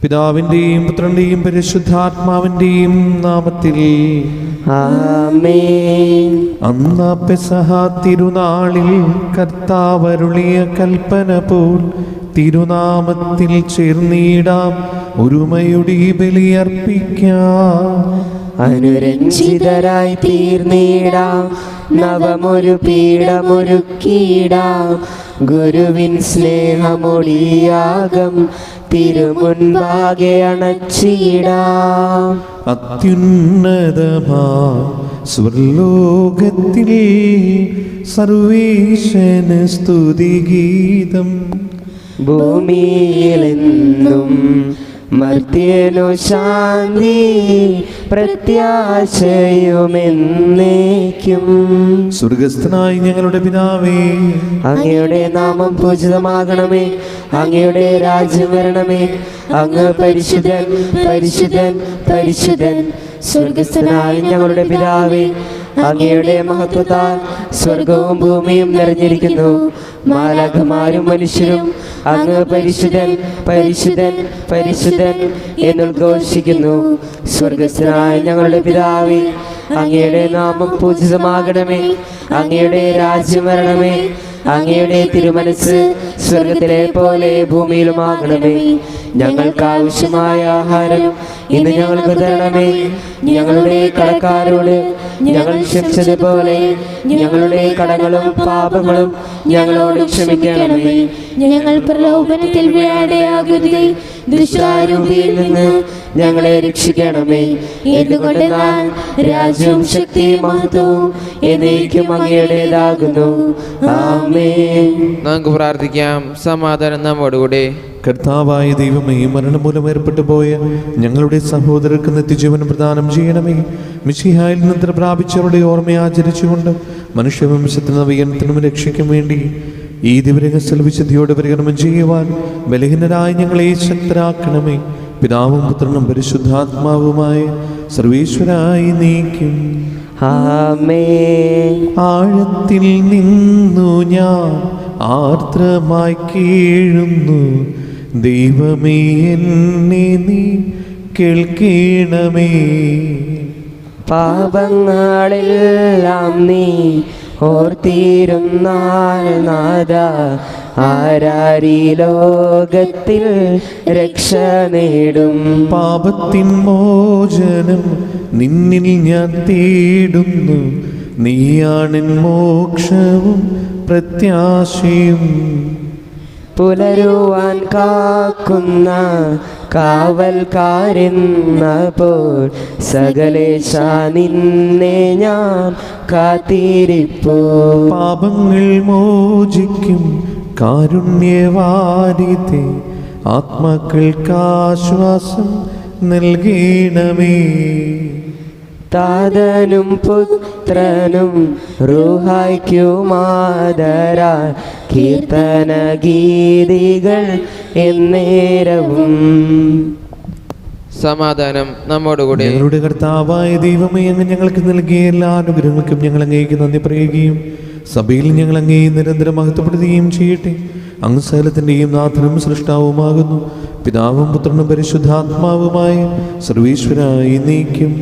പിതാവിന്റെയും പുത്രന്റെയും പരിശുദ്ധാത്മാവിന്റെയും നാമത്തിൽ ആമേൻ. അന്ന് പെസഹ തിരുനാളിൽ കർത്താവരുളിയ കൽപ്പന പോൽ തിരുനാമത്തിൽ ചേർന്നിടാം, ഒരുമയുടെ ബലിയർപ്പിക്കാം. അനുരഞ്ജിതരായി തീർന്നിടാം, നവമൊരു പീഠമൊരുക്കിയിടാം. ഗുരുവിൻ സ്നേഹമൊടിയാകം തിരുമുൻപാകെ അണച്ചിടാം. അത്യുന്നതമാ സ്വർലോകത്തിൽ സർവേശന് സ്തുതിഗീതം. ഭൂമിയിലെന്നും മർത്യനു ശാന്തി, പ്രത്യാശയുമെന്നേക്കും. സ്വർഗസ്ഥനായ ഞങ്ങളുടെ പിതാവേ, അങ്ങയുടെ നാമം പൂജിതമാകണമേ. അങ്ങയുടെ രാജ്യം വരണമേ. അങ്ങ് പരിശുദ്ധൻ പരിശുദ്ധൻ പരിശുദ്ധൻ. സ്വർഗസ്ഥനായ ഞങ്ങളുടെ പിതാവേ, അങ്ങയുടെ മഹത്വത്താൽ സ്വർഗവും ഭൂമിയും നിറഞ്ഞിരിക്കുന്നു. മാലാഖമാരും മനുഷ്യരും അങ്ങ് പരിശുദ്ധൻ പരിശുദ്ധൻ പരിശുദ്ധൻ എന്നുദ്ഘോഷിക്കുന്നു. സ്വർഗസ്ഥനായ ഞങ്ങളുടെ പിതാവേ, അങ്ങയുടെ നാമം പൂജിതമാകണമേ. അങ്ങയുടെ രാജ്യം വരണമേ. അങ്ങയുടെ തിരുമനസ് സ്വർഗത്തിലെ പോലെ ഭൂമിയിലുമാകണമേ. ഞങ്ങൾക്ക് ആവശ്യമായ ആഹാരം ഇന്ന് ഞങ്ങൾക്ക് തരണമേ. ഞങ്ങളുടെ കടക്കാരോട് ഞങ്ങൾ ക്ഷമിച്ചതുപോലെ ഞങ്ങളുടെ കടങ്ങളും പാപങ്ങളും ഞങ്ങളോട് ക്ഷമിക്കണമേ. ഞങ്ങൾ പ്രലോഭനത്തിൽ വീഴാതെയാകരുതേ, ദുഷ്ടാരൂപിയിൽ നിന്ന് ഞങ്ങളെ രക്ഷിക്കണമേ. എന്തുകൊണ്ടെന്നാൽ രാജ്യവും ശക്തിയും മഹത്വവും എന്നേക്കും അങ്ങയുടേതാകുന്നു. ആമേൻ. നമുക്ക് പ്രാർത്ഥിക്കാം. സമാധാനം നമ്മോടുകൂടെ. കർത്താവായ ദൈവമേ, മരണം മൂലം ഏർപ്പെട്ടു പോയ ഞങ്ങളുടെ സഹോദരർക്ക് നിത്യജീവൻ പ്രദാനം ചെയ്യണമേ. മിശിഹായിൽ നിന്ന് പ്രാപിച്ചവരുടെ ഓർമ്മ ആചരിച്ചുകൊണ്ട് മനുഷ്യവംശത്തിന് നവീകരണത്തിനും രക്ഷയ്ക്കും വേണ്ടി ഈ ദിവരഹസ്യ വിശുദ്ധിയോടെ പരികർമ്മം ചെയ്യുവാൻ ബലഹീനരായ ഞങ്ങളെ ശക്തരാക്കണമേ. പിതാവും പുത്രനും പരിശുദ്ധാത്മാവുമായ സർവേശ്വരായി നീക്കും. ആമേൻ. ആഴത്തിൽ നിന്നു ഞാൻ ആർദ്രമായി കേഴുന്നു, ദൈവമേ എന്നെ നീ കേൾക്കണമേ. പാപങ്ങളെല്ലാം നീ ഓർത്തിരുന്നാൽ നാഥ, ആരാരീ ലോകത്തിൽ രക്ഷ നേടും. പാപത്തിൻ മോചനം നിന്നിൽ ഞാൻ തേടുന്നു, നീയാണെൻ മോക്ഷവും പ്രത്യാശയും. പുലരുവാൻ കാക്കുന്ന കാവൽക്കാരെന്ന പോൽ സകലേശ നിന്നെ ഞാൻ കാത്തിരിപ്പു. പാപങ്ങൾ മോചിക്കും കാരുണ്യവാരിതേ, ആത്മാക്കൾക്കാശ്വാസം നൽകണമേ. താതനും പുത്രനും റൂഹായ്ക്കുമാദരാൽ കീർത്തന ഗീതികൾ എന്നേരവും. സമാധാനം നമ്മോടുകൂടെ. ഞങ്ങളുടെ കർത്താവായ ദൈവമേ, അങ്ങ് ഞങ്ങൾക്ക് നൽകിയ എല്ലാ അനുഗ്രഹങ്ങൾക്കും ഞങ്ങൾ അങ്ങേക്ക് നന്ദി പറയുകയും സഭയിൽ ഞങ്ങൾ അങ്ങേ നിരന്തരം മഹത്വപ്പെടുത്തുകയും ചെയ്യട്ടെ. അങ്ങ് സകലത്തിൻ്റെയും നാഥനും സൃഷ്ടാവുമാകുന്നു. പിതാവും പുത്രനും പരിശുദ്ധാത്മാവുമായ സർവീശ്വരായി നീക്കും.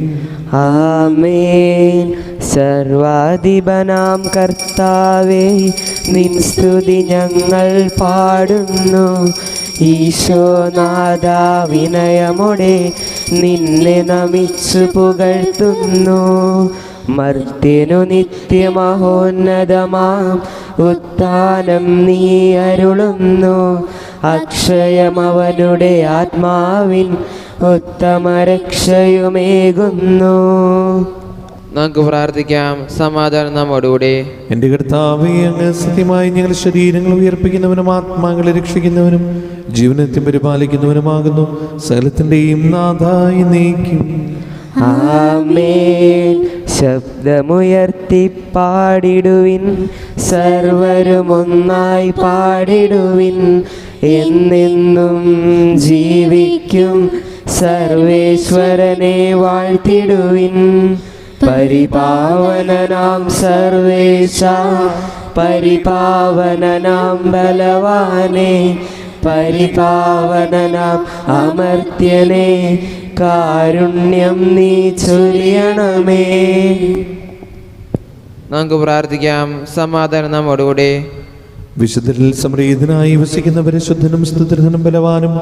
ആമേൻ. സർവാധിപനാം കർത്താവേ, നിൻ സ്തുതി ഞങ്ങൾ പാടുന്നു. ഈശോനാഥ, വിനയമോടെ നിന്നെ നമിച്ചു പുകഴ്ത്തുന്നു. മർത്യനു നിത്യമഹോന്നതമാം ഉത്ഥാനം നീ അരുളുന്നു. അക്ഷയമവനുടെ ആത്മാവിൻ ഉത്തമ രക്ഷയുമേകുന്നു. നമുക്ക് പ്രാർത്ഥിക്കാം. സമാധാനം നമ്മോടുകൂടെ. എൻ്റെ കർത്താവേ, അങ്ങ് സത്യമായി ഞങ്ങളുടെ ശരീരങ്ങൾ ഉയർപ്പിക്കുന്നവനും ആത്മാക്കളെ രക്ഷിക്കുന്നവനും ജീവനത്തെ പരിപാലിക്കുന്നവനുമാകുന്നു. സകലത്തിൻ്റെയും നാഥായി നീക്കും. ആമേൻ. ശബ്ദമുയർത്തി പാടിടുവിൻ, സർവരുമൊന്നായി പാടിടുവിൻ. എന്നെന്നും ജീവിക്കും സർവേശ്വരനെ വാഴ്ത്തിടുവിൻ. പരിപാവനനാം സർവേശ, പരിപാവനനാം ബലവാനെ, പരിപാവനനാം അമർത്യനേ, കാരുണ്യം നീ ചൊരിയണമേ. നമുക്ക് പ്രാർത്ഥിക്കാം. സമാധാനം നമ്മോടുകൂടെ. വിശുദ്ധരിൽ സംപ്രീതനായി വസിക്കുന്ന പരിശുദ്ധനും സ്തുതിർഹനും ബലവാനും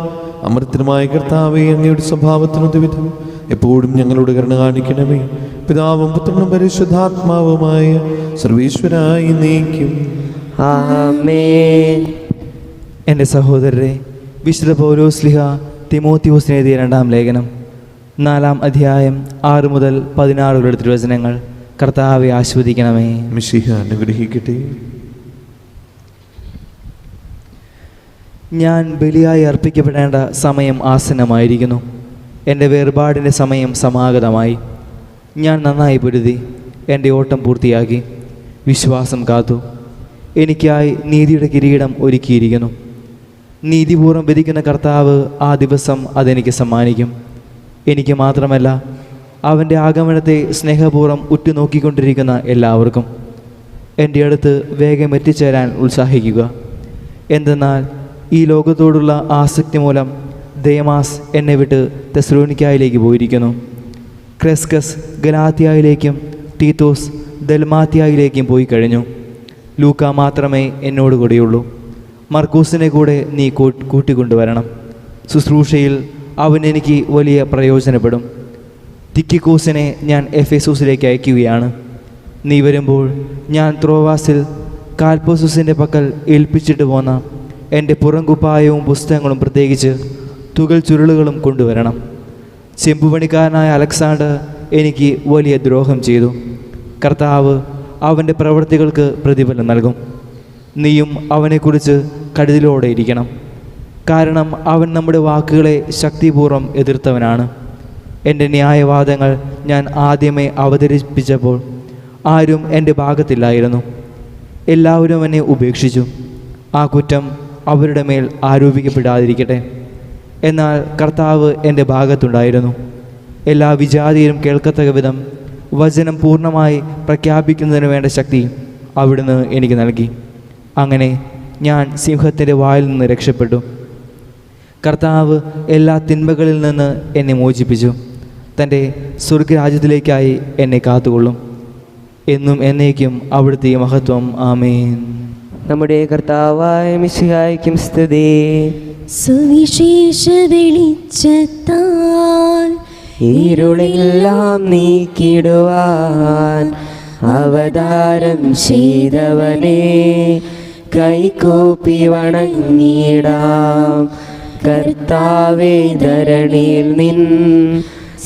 അമർത്യനുമായ കർത്താവേ, അങ്ങയുടെ സ്വഭാവത്തിനൊതുവിധം എപ്പോഴും ഞങ്ങളോട് കരുണ കാണിക്കണമേ. പിതാവും പുത്രനും പരിശുദ്ധാത്മാവുമായ സർവീശ്വരായി നീക്കും. ആമേൻ. എൻ്റെ സഹോദരരെ, വിശുദ്ധ പൗലോസ്ലിഹ തിമോത്തിയോസിന് എഴുതിയ 2-ാം ലേഖനം 4-ാം അധ്യായം 6 മുതൽ 16 വരെ തിരുവചനങ്ങൾ. കർത്താവെ ആസ്വദിക്കണമേ. മിശിഹ അനുഗ്രഹിക്കട്ടെ. ഞാൻ ബലിയായി അർപ്പിക്കപ്പെടേണ്ട സമയം ആസന്നമായിരിക്കുന്നു. എൻ്റെ വേർപാടിൻ്റെ സമയം സമാഗതമായി. ഞാൻ നന്നായി പൊരുതി എൻ്റെ ഓട്ടം പൂർത്തിയാക്കി, വിശ്വാസം കാത്തു. എനിക്കായി നീതിയുടെ കിരീടം ഒരുക്കിയിരിക്കുന്നു. നീതിപൂർവ്വം വിധിക്കുന്ന കർത്താവ് ആ ദിവസം അതെനിക്ക് സമ്മാനിക്കും. എനിക്ക് മാത്രമല്ല, അവൻ്റെ ആഗമനത്തെ സ്നേഹപൂർവ്വം ഉറ്റുനോക്കിക്കൊണ്ടിരിക്കുന്ന എല്ലാവർക്കും. എൻ്റെ അടുത്ത് വേഗം എത്തിച്ചേരാൻ ഉത്സാഹിക്കുക. എന്തെന്നാൽ ഈ ലോകത്തോടുള്ള ആസക്തി മൂലം ദേമാസ് എന്നെ വിട്ട് തെസ്സലോനിക്കായിലേക്ക് പോയിരിക്കുന്നു. ക്രെസ്കസ് ഗലാത്യായിലേക്കും തീത്തോസ് ദൽമാത്യായിലേക്കും പോയി കഴിഞ്ഞു. ലൂക്ക മാത്രമേ എന്നോട് കൂടെയുള്ളൂ. മർക്കൂസിനെ കൂടെ നീ കൂട്ടിക്കൊണ്ടുവരണം. ശുശ്രൂഷയിൽ അവൻ എനിക്ക് വലിയ പ്രയോജനപ്പെടും. തിക്കിക്കോസിനെ ഞാൻ എഫെസൂസിലേക്ക് അയക്കുകയാണ്. നീ വരുമ്പോൾ ഞാൻ ത്രോവാസിൽ കാൽപ്പോസൂസിൻ്റെ പക്കൽ ഏൽപ്പിച്ചിട്ട് പോന്ന എൻ്റെ പുറംകുപ്പായവും പുസ്തകങ്ങളും, പ്രത്യേകിച്ച് തുകൽ ചുരുളുകളും കൊണ്ടുവരണം. ചെമ്പുപണിക്കാരനായ അലക്സാണ്ടർ എനിക്ക് വലിയ ദ്രോഹം ചെയ്തു. കർത്താവ് അവൻ്റെ പ്രവൃത്തികൾക്ക് പ്രതിഫലം നൽകും. നീയും അവനെക്കുറിച്ച് കരുതലോടെ ഇരിക്കണം. കാരണം അവൻ നമ്മുടെ വാക്കുകളെ ശക്തിപൂർവ്വം എതിർത്തവനാണ്. എൻ്റെ ന്യായവാദങ്ങൾ ഞാൻ ആദ്യമേ അവതരിപ്പിച്ചപ്പോൾ ആരും എൻ്റെ ഭാഗത്തില്ലായിരുന്നു. എല്ലാവരും എന്നെ ഉപേക്ഷിച്ചു. ആ കുറ്റം അവരുടെ മേൽ ആരോപിക്കപ്പെടാതിരിക്കട്ടെ. എന്നാൽ കർത്താവ് എൻ്റെ ഭാഗത്തുണ്ടായിരുന്നു. എല്ലാ വിജാതിയരും കേൾക്കത്തക്ക വിധം വചനം പൂർണ്ണമായി പ്രഖ്യാപിക്കുന്നതിന് വേണ്ട ശക്തി അവിടുന്ന് എനിക്ക് നൽകി. അങ്ങനെ ഞാൻ സിംഹത്തിൻ്റെ വായിൽ നിന്ന് രക്ഷപ്പെട്ടു. കർത്താവ് എല്ലാ തിന്മകളിൽ നിന്ന് എന്നെ മോചിപ്പിച്ചു. തൻ്റെ സ്വർഗരാജ്യത്തിലേക്കായി എന്നെ കാത്തുകൊള്ളും. എന്നും എന്നേക്കും അവിടുത്തെ മഹത്വം. ആമേൻ. നമ്മുടെ കർത്താവായ മിശിഹായ്ക്കും സ്തുതി. സുവിശേഷ വെളിച്ചത്താൽ ഇരുളെല്ലാം നീക്കിടുവാൻ അവതാരം ചെയ്തവനെ കൈകൂപ്പി വണങ്ങിടാം. കർത്താവേ, ധരണിയിൽ നിൻ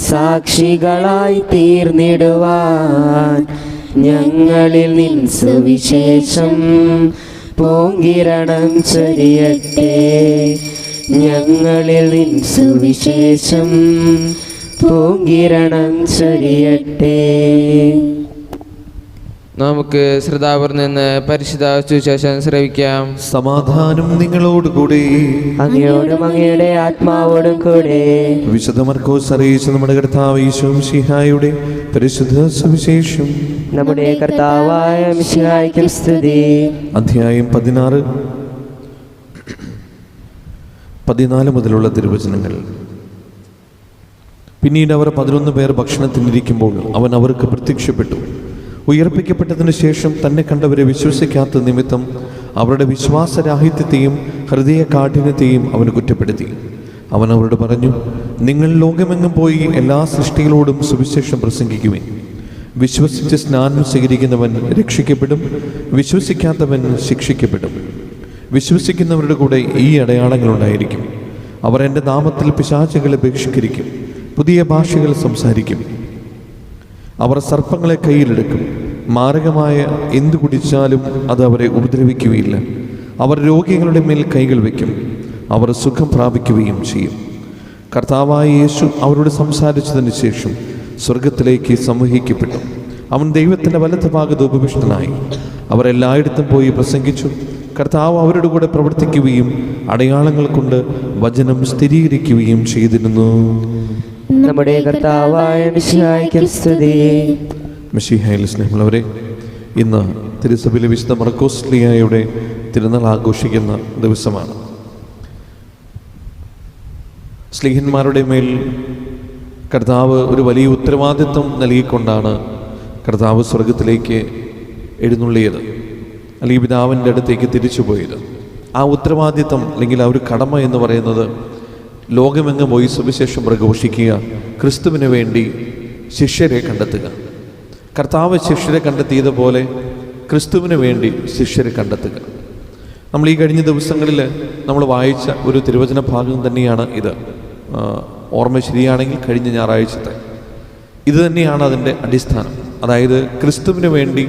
സാക്ഷികളായി തീർന്നിടുവാൻ ഞങ്ങളിൽ നിൻ സുവിശേഷം പൂങ്കിരണം ചൊരിയട്ടെ. ഞങ്ങളിൽ നിൻ സുവിശേഷം പൂങ്കിരണം ചൊരിയട്ടെ. നമുക്ക് ശ്രദ്ധാപൂർവ്വം നിന്ന് പരിശുദ്ധ സുവിശേഷം ശ്രവിക്കാം. സമാധാനം നിങ്ങളോടുകൂടി. അങ്ങയോടും അങ്ങയുടെ ആത്മാവോടും കൂടെ. വിശുദ്ധ മർക്കോസ് അറിയിച്ച നമ്മുടെ കർത്താവ് ഈശോ മിശിഹായുടെ പരിശുദ്ധ സുവിശേഷം. നമ്മുടെ കർത്താവായ മിശിഹായ്ക്കും സ്തുതി. അധ്യായം 16, 14 മുതലുള്ള തിരുവചനങ്ങൾ. പിന്നീട് അവർ 11 പേർ ഭക്ഷണത്തിനിരിക്കുമ്പോൾ അവൻ അവർക്ക് പ്രത്യക്ഷപ്പെട്ടു. ഉയർപ്പിക്കപ്പെട്ടതിന് ശേഷം തന്നെ കണ്ടവരെ വിശ്വസിക്കാത്ത നിമിത്തം അവരുടെ വിശ്വാസരാഹിത്യത്തെയും ഹൃദയ കാഠിന്യത്തെയും അവന് കുറ്റപ്പെടുത്തി. അവൻ അവരോട് പറഞ്ഞു, നിങ്ങൾ ലോകമെങ്ങും പോയി എല്ലാ സൃഷ്ടികളോടും സുവിശേഷം പ്രസംഗിക്കുവിൻ. വിശ്വസിച്ച് സ്നാനം സ്വീകരിക്കുന്നവൻ രക്ഷിക്കപ്പെടും, വിശ്വസിക്കാത്തവൻ ശിക്ഷിക്കപ്പെടും. വിശ്വസിക്കുന്നവരുടെ കൂടെ ഈ അടയാളങ്ങളുണ്ടായിരിക്കും. അവർ എൻ്റെ നാമത്തിൽ പിശാചുകളെ ബഹിഷ്കരിക്കും, പുതിയ ഭാഷകൾ സംസാരിക്കും, അവർ സർപ്പങ്ങളെ കയ്യിലെടുക്കും, മാരകമായ എന്തു കുടിച്ചാലും അത് അവരെ ഉപദ്രവിക്കുകയില്ല. അവർ രോഗികളുടെ മേൽ കൈകൾ വയ്ക്കും, അവർ സുഖം പ്രാപിക്കുകയും ചെയ്യും. കർത്താവായ യേശു അവരോട് സംസാരിച്ചതിന് ശേഷം സ്വർഗത്തിലേക്ക് സംവഹിക്കപ്പെട്ടു. അവൻ ദൈവത്തിൻ്റെ വലത്ത് ഭാഗത്ത് ഉപവിഷ്ടനായി. അവർ എല്ലായിടത്തും പോയി പ്രസംഗിച്ചു. കർത്താവ് അവരുടെ കൂടെ പ്രവർത്തിക്കുകയും അടയാളങ്ങൾ കൊണ്ട് വചനം സ്ഥിരീകരിക്കുകയും ചെയ്തിരുന്നു. നമ്മുടെ കർത്താവായ മിശിഹായ്ക്കും സ്തുതി. മിശിഹായിൽ സ്നേഹമുള്ളവരെ, ഇന്ന് തിരുസഭയിലെ വിശുദ്ധ മർക്കോസ് ലീഹായുടെ തിരുനാൾ ആഘോഷിക്കുന്ന ദിവസമാണ്. സ്ലീഹന്മാരുടെ മേൽ കർത്താവ് ഒരു വലിയ ഉത്തരവാദിത്വം നൽകിക്കൊണ്ടാണ് കർത്താവ് സ്വർഗത്തിലേക്ക് എഴുന്നള്ളിയത്, അല്ലെങ്കിൽ പിതാവിൻ്റെ അടുത്തേക്ക് തിരിച്ചുപോയത്. ആ ഉത്തരവാദിത്വം അല്ലെങ്കിൽ ആ ഒരു കടമ എന്ന് പറയുന്നത് ലോകമെങ്ങും പോയി സുവിശേഷം പ്രഘോഷിക്കുക, ക്രിസ്തുവിന് വേണ്ടി ശിഷ്യരെ കണ്ടെത്തുക. കർത്താവ് ശിഷ്യരെ കണ്ടെത്തിയതുപോലെ ക്രിസ്തുവിന് വേണ്ടി ശിഷ്യരെ കണ്ടെത്തുക. നമ്മൾ ഈ കഴിഞ്ഞ ദിവസങ്ങളിൽ നമ്മൾ വായിച്ച ഒരു തിരുവചന ഭാഗം തന്നെയാണ് ഇത്. ഓർമ്മ ശരിയാണെങ്കിൽ കഴിഞ്ഞ ഞായറാഴ്ചത്തെ ഇത് തന്നെയാണ് അതിൻ്റെ അടിസ്ഥാനം. അതായത് ക്രിസ്തുവിന് വേണ്ടി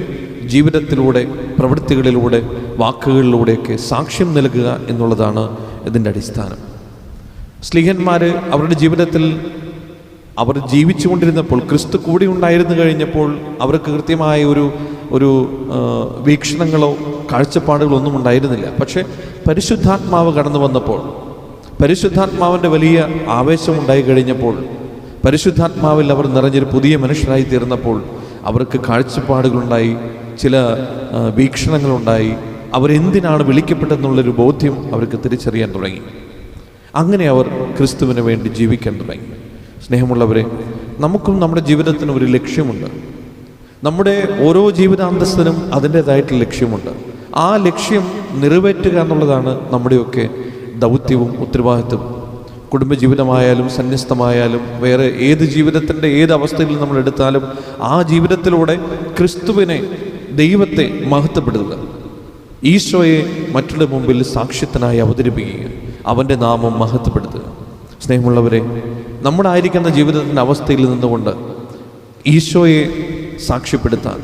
ജീവിതത്തിലൂടെ, പ്രവൃത്തികളിലൂടെ, വാക്കുകളിലൂടെയൊക്കെ സാക്ഷ്യം നൽകുക എന്നുള്ളതാണ് ഇതിൻ്റെ അടിസ്ഥാനം. സ്ലീഹന്മാർ അവരുടെ ജീവിതത്തിൽ അവർ ജീവിച്ചുകൊണ്ടിരുന്നപ്പോൾ, ക്രിസ്തു കൂടി ഉണ്ടായിരുന്നു കഴിഞ്ഞപ്പോൾ അവർക്ക് കൃത്യമായ ഒരു വീക്ഷണങ്ങളോ കാഴ്ചപ്പാടുകളോ ഒന്നും ഉണ്ടായിരുന്നില്ല. പക്ഷേ പരിശുദ്ധാത്മാവ് കടന്നു വന്നപ്പോൾ, പരിശുദ്ധാത്മാവിൻ്റെ വലിയ ആവേശം ഉണ്ടായി കഴിഞ്ഞപ്പോൾ, പരിശുദ്ധാത്മാവിൽ അവർ നിറഞ്ഞൊരു പുതിയ മനുഷ്യരായി തീർന്നപ്പോൾ അവർക്ക് കാഴ്ചപ്പാടുകളുണ്ടായി, ചില വീക്ഷണങ്ങളുണ്ടായി. അവരെന്തിനാണ് വിളിക്കപ്പെട്ടെന്നുള്ളൊരു ബോധ്യം അവർക്ക് തിരിച്ചറിയാൻ തുടങ്ങി. അങ്ങനെ അവർ ക്രിസ്തുവിന് വേണ്ടി ജീവിക്കാൻ തുടങ്ങി. സ്നേഹമുള്ളവരെ, നമുക്കും നമ്മുടെ ജീവിതത്തിന് ഒരു ലക്ഷ്യമുണ്ട്. നമ്മുടെ ഓരോ ജീവിതാന്തസ്ഥനും അതിൻ്റേതായിട്ടുള്ള ലക്ഷ്യമുണ്ട്. ആ ലക്ഷ്യം നിറവേറ്റുക എന്നുള്ളതാണ് നമ്മുടെയൊക്കെ ദൗത്യവും ഉത്തരവാദിത്വവും. കുടുംബജീവിതമായാലും സന്യസ്തമായാലും വേറെ ഏത് ജീവിതത്തിൻ്റെ ഏത് അവസ്ഥയിൽ നമ്മൾ എടുത്താലും ആ ജീവിതത്തിലൂടെ ക്രിസ്തുവിനെ, ദൈവത്തെ മഹത്വപ്പെടുത്തുക, ഈശോയെ മറ്റുള്ള മുമ്പിൽ സാക്ഷ്യത്തിനായി അവതരിപ്പിക്കുക, അവൻ്റെ നാമം മഹത്വപ്പെടുത്തുക. സ്നേഹമുള്ളവരെ, നമ്മുടായിരിക്കുന്ന ജീവിതത്തിൻ്റെ അവസ്ഥയിൽ നിന്നുകൊണ്ട് ഈശോയെ സാക്ഷ്യപ്പെടുത്താൻ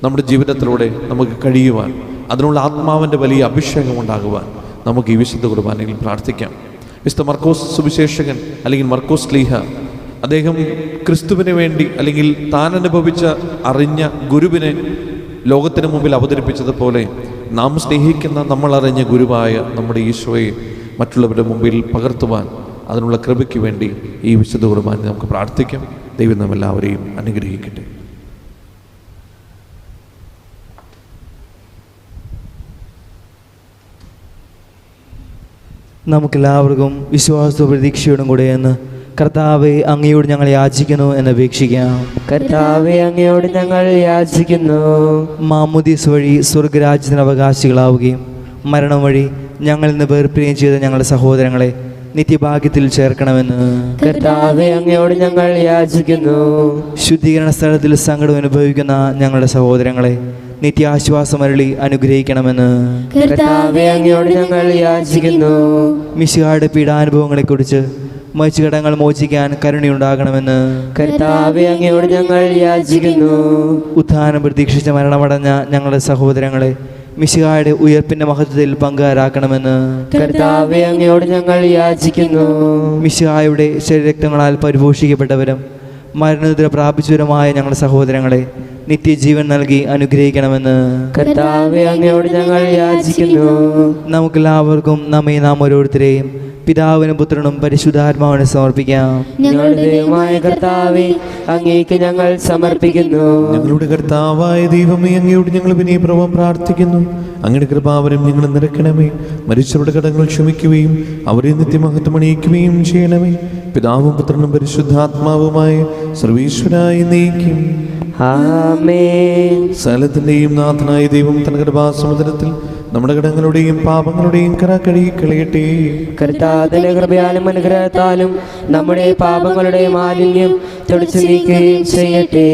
നമ്മുടെ ജീവിതത്തിലൂടെ നമുക്ക് കഴിയുവാൻ, അതിനുള്ള ആത്മാവിൻ്റെ വലിയ അഭിഷേകം ഉണ്ടാകുവാൻ നമുക്ക് ഈ വിശുദ്ധ കുർബാനയിൽ പ്രാർത്ഥിക്കാം. വിശുദ്ധ മർക്കോസ് സുവിശേഷകൻ അല്ലെങ്കിൽ മർക്കോസ് സ്ലീഹ, അദ്ദേഹം ക്രിസ്തുവിന് വേണ്ടി അല്ലെങ്കിൽ താൻ അനുഭവിച്ച അറിഞ്ഞ ഗുരുവിനെ ലോകത്തിന് മുമ്പിൽ അവതരിപ്പിച്ചതുപോലെ നാം സ്നേഹിക്കുന്ന, നമ്മൾ അറിഞ്ഞ ഗുരുവായ നമ്മുടെ ഈശോയെ മറ്റുള്ളവരുടെ മുമ്പിൽ പകർത്തുവാൻ, അതിനുള്ള കൃപയ്ക്ക് വേണ്ടി ഈ വിശുദ്ധ കുർബാന നമുക്ക് പ്രാർത്ഥിക്കാം. ദൈവം നമ്മെല്ലാവരെയും അനുഗ്രഹിക്കട്ടെ. നമുക്കെല്ലാവർക്കും വിശ്വാസവും പ്രതീക്ഷയോടും കൂടെ എന്ന് കർത്താവെ അങ്ങയോട് ഞങ്ങൾ യാചിക്കുന്നു എന്ന് അപേക്ഷിക്കാം. കർത്താവെ അങ്ങയോട് ഞങ്ങൾ യാചിക്കുന്നു. മാമുദീസ് വഴി സ്വർഗരാജ്യത്തിന് അവകാശികളാവുകയും മരണം വഴി ഞങ്ങളിൽ നിന്ന് വേർപിരിയുകയും ചെയ്ത ഞങ്ങളുടെ സഹോദരങ്ങളെ നിത്യഭാഗ്യത്തിൽ ചേർക്കണമെന്ന് കർത്താവെ അങ്ങയോട് ഞങ്ങൾ യാചിക്കുന്നു. ശുദ്ധീകരണ സ്ഥലത്തിൽ സങ്കടം അനുഭവിക്കുന്ന ഞങ്ങളുടെ സഹോദരങ്ങളെ നിത്യാശ്വാസമരുളി അനുഗ്രഹിക്കണമെന്ന് കർത്താവെ അങ്ങയോട് ഞങ്ങൾ യാചിക്കുന്നു. മിശിഹായുടെ പീഡാനുഭവങ്ങളെക്കുറിച്ച് മരിച്ചുകടങ്ങൾ മോചിക്കാൻ കരുണയുണ്ടാകണമെന്ന് കർത്താവെ അങ്ങയോട് ഞങ്ങൾ യാചിക്കുന്നു. ഉത്ഥാനം പ്രതീക്ഷിച്ച മരണമടഞ്ഞ ഞങ്ങളുടെ സഹോദരങ്ങളെ മിശിഹായുടെ ഉയർപ്പിന്റെ മഹത്വത്തിൽ പങ്കുകാരാക്കണമെന്ന് കർത്താവെ അങ്ങയോട് ഞങ്ങൾ യാചിക്കുന്നു. മിശിഹായുടെ ശരീരരക്തങ്ങളാൽ പരിപോഷിക്കപ്പെട്ടവരും മരണനിദ്ര പ്രാപിച്ചവരുമായ ഞങ്ങളുടെ സഹോദരങ്ങളെ നിത്യജീവൻ നൽകി അനുഗ്രഹിക്കണമെന്ന് കർത്താവെ അങ്ങയോട് ഞങ്ങൾ യാചിക്കുന്നു. നമുക്കെല്ലാവർക്കും നാം ഓരോരുത്തരെയും പിതാവിനും പുത്രനും പരിശുദ്ധാത്മാവിനെ സമർപ്പിക്കാം. ഞങ്ങളുടെ ദൈവമായ കർത്താവെ അങ്ങേക്ക് ഞങ്ങൾ സമർപ്പിക്കുന്നു. ഞങ്ങളുടെ കർത്താവായ ദൈവമേ, അങ്ങയോട് ഞങ്ങൾ വിനയപൂർവ്വം പ്രാർത്ഥിക്കുന്നു. അങ്ങയുടെ കൃപാവരം ഞങ്ങൾ നിറയ്ക്കണമേ. മരിച്ചവരുടെ കടങ്ങൾ ക്ഷമിക്കുകയും അവരെ നിത്യമഹത്വം അണിയിക്കുകയും ചെയ്യണമേ. പിതാവും പുത്രനും പരിശുദ്ധാത്മാവുമായ സർവീശ്വരായി നയിക്കും. ആമേൻ. സകലത്തിന്റെയും നാഥനായ ദൈവം തന്റെ കൃപാസമുദ്രത്തിൽ നമ്മുടെ കടങ്ങളുടെയും പാപങ്ങളുടെയും കറ കഴുകി കളയട്ടെ. കർത്താവിന്റെ കൃപയാലും അനുഗ്രഹത്താലും നമ്മുടെ പാപങ്ങളുടെ മാലിന്യം തുടച്ചു നീക്കുകയും ചെയ്യട്ടെ.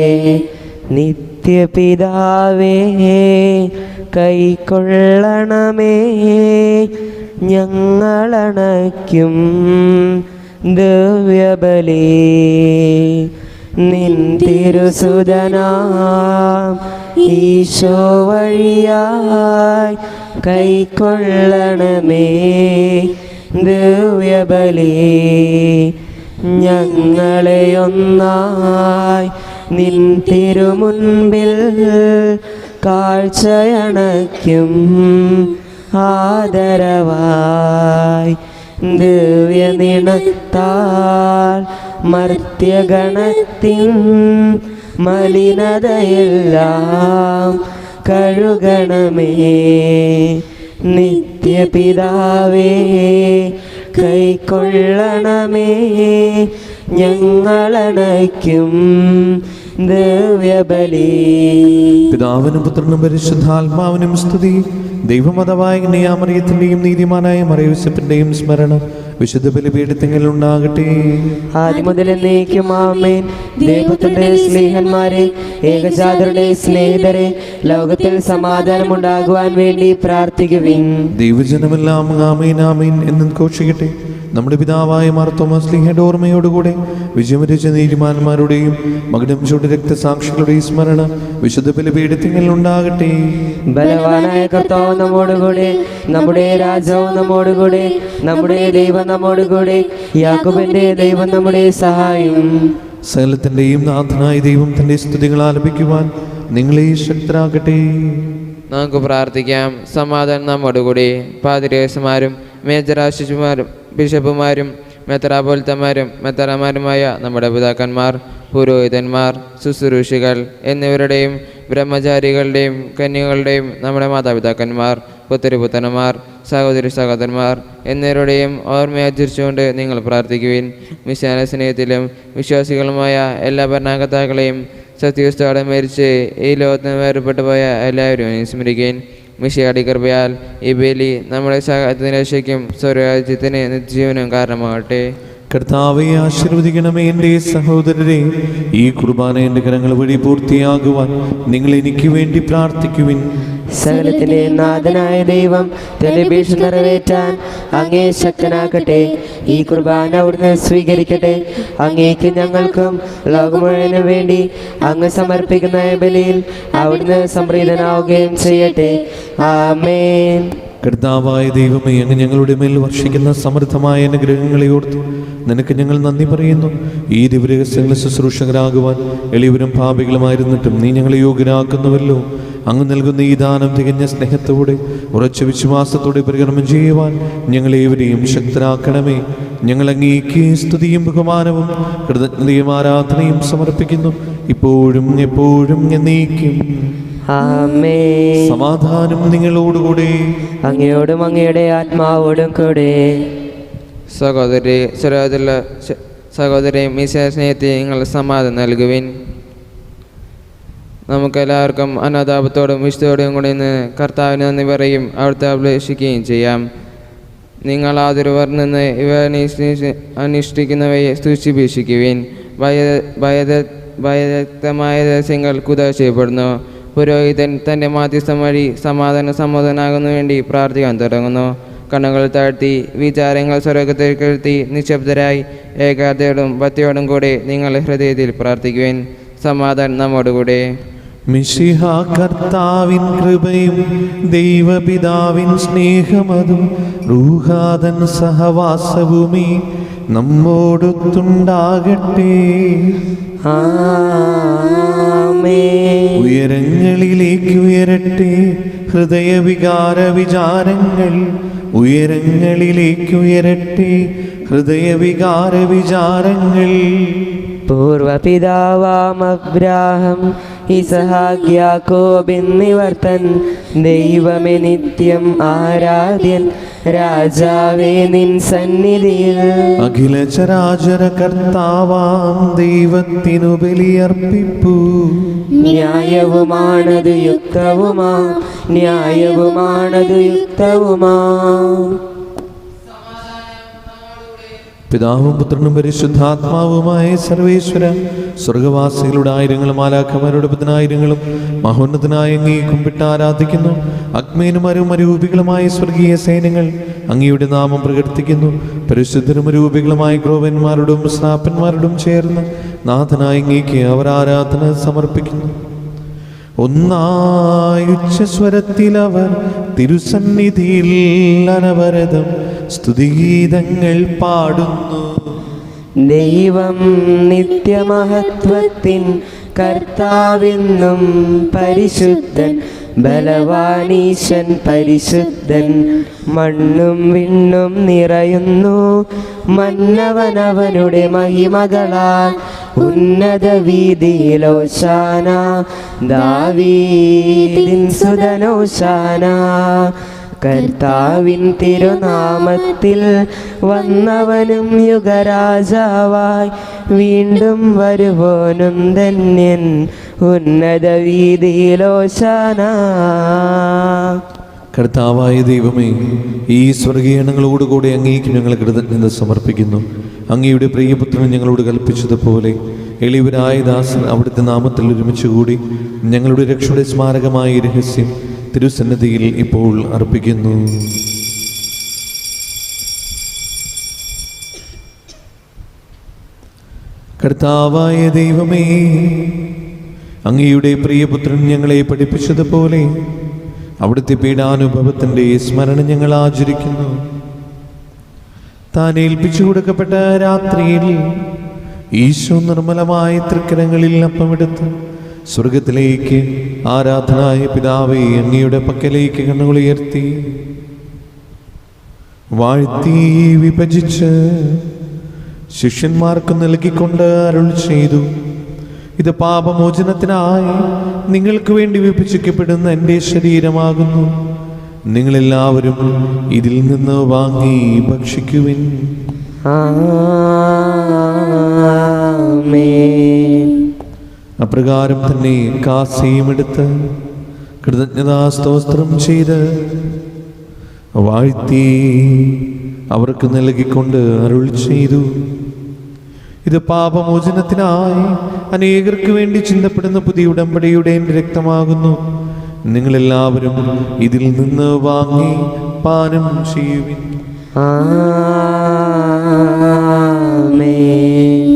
നിത്യപിതാവേ കൈക്കൊള്ളണമേ ഞങ്ങളണയ്ക്കും ദിവ്യബലി. നിൻ തിരുസുതനാം ഈശോ വഴിയായി കൈക്കൊള്ളണമേ ദിവ്യബലി. ഞങ്ങളെ ഒന്നായി നിൻ തിരുമുൻപിൽ കാഴ്ചയണയ്ക്കും ആദരവായി ദിവ്യനിണത്താൽ മർത്യഗണത്തിൻ മലിനതയെല്ലാം കഴുകണമേ. നിത്യപിതാവേ കൈക്കൊള്ളണമേ. ഞങ്ങളണയ്ക്കും ദിവ്യബലി. പിതാവിനും പുത്രനും പരിശുദ്ധാത്മാവിനും സ്തുതി. ദൈവമതവായ നെയ്യാമറിയത്തിന്റെയും നീതിമാനായ മറിയൂസഫിന്റെയും സ്മരണ വിശുദ്ധ ബലിപീഠത്തിങ്കിൽ ഉണ്ടാകട്ടെ. ആദ്യം മുതൽ എന്നേക്കും ആമേൻ. ദൈവത്തിന്റെ സ്നേഹന്മാരെ, ഏകജാതരുടെ സ്നേഹിതരെ, ലോകത്തിൽ സമാധാനം ഉണ്ടാകുവാൻ വേണ്ടി പ്രാർത്ഥിക്കുവിൻ. ദൈവജനമെല്ലാം ആമേൻ ആമേൻ എന്ന് ഘോഷിക്കട്ടെ. നമ്മുടെ പിതാവായ മാർ തോമസ് ലീഹയുടെ ഓർമ്മയോടുകൂടെ വിജയമരിച്ച നീതിമാന്മാരുടെയും മകുടം ചൂട് രക്തസാക്ഷികളുടെയും സ്മരണ വിശുദ്ധ ബലിപീഠത്തിങ്കിൽ ഉണ്ടാകട്ടെ. ബലവാനായ കർത്താവ് നമ്മോടുകൂടെ, നമ്മുടെ രാജാവ് നമ്മോടുകൂടെ, നമ്മുടെ ദൈവം നമ്മോടുകൂടെ, യാക്കോബിന്റെ ദൈവം നമ്മുടെ സഹായം. സകലത്തിന്റെയും നാഥനായ ദൈവം തന്റെ സ്തുതികൾ ആലപിക്കുവാൻ നിങ്ങളെ ശക്തരാകട്ടെ. നമുക്ക് പ്രാർത്ഥിക്കാം. സമാധാനം നമ്മോടുകൂടി. പാതിരേസന്മാരും മേജറാശിമാരും ബിഷപ്പുമാരും മെത്രാപോലിത്തമാരും മെത്രാമാരുമായ നമ്മുടെ പിതാക്കന്മാർ, പുരോഹിതന്മാർ, ശുശ്രൂഷികൾ എന്നിവരുടെയും ബ്രഹ്മചാരികളുടെയും കന്യകളുടെയും നമ്മുടെ മാതാപിതാക്കന്മാർ, പുത്രിപുത്രന്മാർ, സഹോദരി സഹോദരന്മാർ എന്നിവരുടെയും ഓർമ്മയാചരിച്ചുകൊണ്ട് നിങ്ങൾ പ്രാർത്ഥിക്കുവിൻ. മിശിഹായുടെ സ്നേഹത്തിലും വിശ്വാസികളുമായ എല്ലാ ഭരണകർത്താക്കളെയും സത്യവിശ്വാസത്തോടെ മരിച്ച് ഈ ലോകത്തിന് വേർപെട്ടു പോയ എല്ലാവരും സ്മരിക്കുകയും മിശിഹായുടെ കൃപയാൽ ഈ ബലി നമ്മുടെ സഹായത്തിന് രക്ഷയ്ക്കും സ്വർഗ്ഗരാജ്യത്തിന് നിത്യജീവനും കാരണമാകട്ടെ. കർത്താവെ ആശീർവദിക്കണമേ. എൻ്റെ സഹോദരരെ, ഈ കുർബാന എൻ്റെ കരങ്ങൾ വഴി പൂർത്തിയാകുവാൻ നിങ്ങൾ എനിക്ക് വേണ്ടി പ്രാർത്ഥിക്കുവിൻ. സകലത്തിന്റെ നാഥനായ ദൈവം തന്റെ ഭീഷ നിറവേറ്റാൻ അങ്ങേ ശക്തനാക്കട്ടെ. ഈ കുർബാന അവിടുന്ന് സ്വീകരിക്കട്ടെ. അങ്ങേക്ക് ഞങ്ങൾക്കും ലോകം മുഴുവനും വേണ്ടി അങ്ങ് സമർപ്പിക്കുന്ന ബലിയിൽ അവിടുന്ന് സംപ്രീതനാവുകയും ചെയ്യട്ടെ. ആമേൻ. കർത്താവായ ദൈവമേ, അങ്ങ് ഞങ്ങളുടെ മേൽ വർഷിക്കുന്ന സമൃദ്ധമായ അനുഗ്രഹങ്ങളെ ഓർത്ത് നിനക്ക് ഞങ്ങൾ നന്ദി പറയുന്നു. ഈ ദിവ്യരഹസ്യങ്ങളെ ശുശ്രൂഷകരാകുവാൻ എളിയവരും പാപികളുമായിരുന്നിട്ടും നീ ഞങ്ങളെ യോഗ്യരാക്കുന്നുവല്ലോ. അങ്ങ് നൽകുന്ന ഈ ദാനം തികഞ്ഞ സ്നേഹത്തോടെ ഉറച്ച വിശ്വാസത്തോടെ പരികർമ്മം ചെയ്യുവാൻ ഞങ്ങളേവരെയും ശക്തരാക്കണമേ. ഞങ്ങൾ അങ്ങേക്ക് സ്തുതിയും ബഹുമാനവും കൃതജ്ഞതയും ആരാധനയും സമർപ്പിക്കുന്നു, ഇപ്പോഴും എപ്പോഴും എന്നേക്കും. ആമേൻ. സമാധാനം നിങ്ങളോടുകൂടെ. അങ്ങയോടും അങ്ങയുടെ ആത്മാവോടും കൂടെ. സഹോദരി മിശിഹാ സ്നേഹത്തെ നിങ്ങൾ സമാധാനം നൽകുവിൻ. നമുക്കെല്ലാവർക്കും അനാഥാപത്തോടും വിശുദ്ധയോടും കൂടി ഇന്ന് കർത്താവിന് നന്ദി പറയും അവിടുത്തെ അഭിലേഷിക്കുകയും ചെയ്യാം. നിങ്ങൾ ആദരവർ നിന്ന് ഇവ അനുഷ്ഠിക്കുന്നവയെ സൂക്ഷിപ്പീക്ഷിക്കുവിൻ. ഭയക്തമായ രഹസ്യങ്ങൾ കുതർ ചെയ്യപ്പെടുന്നു. പുരോഹിതൻ തൻ്റെ മാധ്യസ്ഥം വഴി സമാധാനാകുന്നു വേണ്ടി പ്രാർത്ഥിക്കാൻ തുടങ്ങുന്നു. കണ്ണുകൾ താഴ്ത്തി വിചാരങ്ങൾ സ്വർഗത്തിൽക്കെത്തി നിശബ്ദരായി ഏകാഗ്രതയോടും ഭക്തിയോടും കൂടെ നിങ്ങൾ ഹൃദയത്തിൽ പ്രാർത്ഥിക്കുവിൻ. സമാധാനം നമ്മോടുകൂടെ. മിശിഹാ കർത്താവിൻ കൃപയും ദൈവപിതാവിൻ സ്നേഹമതും റൂഹാദൻ സഹവാസവുമേ നമ്മോടൊത്തുണ്ടാകട്ടെ. ആമേൻ. ഉയരങ്ങളിലേക്ക് ഉയരട്ടെ ഹൃദയവികാര വിചാരങ്ങൾ, ഉയരങ്ങളിലേക്ക് ഉയരട്ടെ ഹൃദയവികാര വിചാരങ്ങൾ. പൂർവപിതാവാം അബ്രാഹം ഇസഹാക്ക് യാക്കോബ് എന്നിവർ തൻ ദൈവമേ നിത്യം ആരാധ്യൻ രാജാവേ നിൻ സന്നിധിയിൽ അഖില ചരാചര കർത്താവാം ദൈവത്തിനു ബലിയർപ്പിപ്പൂ. ന്യായവുമാണത് യുക്തവുമാ, ന്യായവുമാണത് യുക്തവുമാ. പിതാവും പുത്രനും പരിശുദ്ധാത്മാവുമായ സർവേശ്വര, സ്വർഗവാസികളുടെ ആയിരങ്ങളും മാലാഖമാരുടെ പതിനായിരങ്ങളും മഹോന്നതനായ അങ്ങേ കുമ്പിട്ട് ആരാധിക്കുന്നു. അഗ്മേനും അരൂപികളുമായ സ്വർഗീയ സൈന്യങ്ങൾ അങ്ങയുടെ നാമം പ്രകീർത്തിക്കുന്നു. പരിശുദ്ധരും അരൂപികളുമായ ക്രോവന്മാരോടും സ്നാപ്പന്മാരോടും ചേർന്ന് നാഥനായ അങ്ങേക്ക് അവർ ആരാധന സമർപ്പിക്കുന്നു. ഒന്നായി ഉച്ചസ്വരത്തിൽ അവർ തിരുസന്നിധിയിൽ അനവരതം സ്തുതിഗീതങ്ങൾ പാടുന്നു. ദൈവം നിത്യമഹത്വത്തിൻ കർത്താവെന്നും പരിശുദ്ധൻ, ബലവാനീശൻ പരിശുദ്ധൻ. മണ്ണും വിണ്ണും നിറയുന്നു മന്നവനവനുടെ മഹിമകളാൽ. ഉന്നത വീതിയിലോശാന, ദാവീദിൻ സുതനോശാന. കർത്താവിൻ തിരുനാമത്തിൽ വന്നവനും യുഗരാജാവായി വീണ്ടും വരുവോനും ധന്യൻ ഉന്നത വീതിയിലോശാന. കർത്താവായ ദൈവമേ, ഈ സ്വർഗീയണങ്ങളോടുകൂടി അങ്ങേക്ക് ഞങ്ങൾ കൃതജ്ഞത സമർപ്പിക്കുന്നു. അങ്ങയുടെ പ്രിയപുത്രൻ ഞങ്ങളോട് കൽപ്പിച്ചതുപോലെ എളിയവരായ ദാസൻ അവിടുത്തെ നാമത്തിൽ ഒരുമിച്ചുകൂടി ഞങ്ങളുടെ രക്ഷയുടെ സ്മാരകമായ ഈ രഹസ്യം തിരുസന്നിധിയിൽ ഇപ്പോൾ അർപ്പിക്കുന്നു. കർത്താവായ ദൈവമേ, അങ്ങയുടെ പ്രിയപുത്രൻ ഞങ്ങളെ പഠിപ്പിച്ചതുപോലെ അവിടുത്തെ പീഡാനുഭവത്തിൻ്റെ സ്മരണ ഞങ്ങൾ ആചരിക്കുന്നു. താൻ ഏൽപ്പിച്ചു കൊടുക്കപ്പെട്ട രാത്രിയിൽ ഈശോ നിർമ്മലമായ തൃക്കരങ്ങളിൽ അപ്പമെടുത്ത് സ്വർഗത്തിലേക്ക് ആരാധനായ പിതാവേ അങ്ങയുടെ പക്കലേക്ക് കണ്ണുകളുയർത്തി വാഴ്ത്തി വിഭജിച്ച് ശിഷ്യന്മാർക്ക് നൽകിക്കൊണ്ട് അരുൾ ചെയ്തു, ഇത് പാപമോചനത്തിനായി നിങ്ങൾക്ക് വേണ്ടി വിഭജിക്കപ്പെടുന്ന എൻ്റെ ശരീരമാകുന്നു. നിങ്ങളെല്ലാവരും ഇതിൽ നിന്ന് വാങ്ങി ഭക്ഷിക്കുവിൻ. ആമേൻ. അപ്രകാരം തന്നെ കാസയും എടുത്ത് കൃതജ്ഞതാസ്തോത്രം ചെയ്ത് വാഴ്ത്തി അവർക്ക് നൽകിക്കൊണ്ട് അരുൾ ചെയ്തു, ഇത് പാപമോചനത്തിനായി അനേകർക്ക് വേണ്ടി ചിന്തപ്പെടുന്ന പുതിയ ഉടമ്പടിയുടെ എൻ്റെ രക്തമാകുന്നു. നിങ്ങളെല്ലാവരും ഇതിൽ നിന്ന് വാങ്ങി പാനം ചെയ്യുവിൻ. ആമേൻ.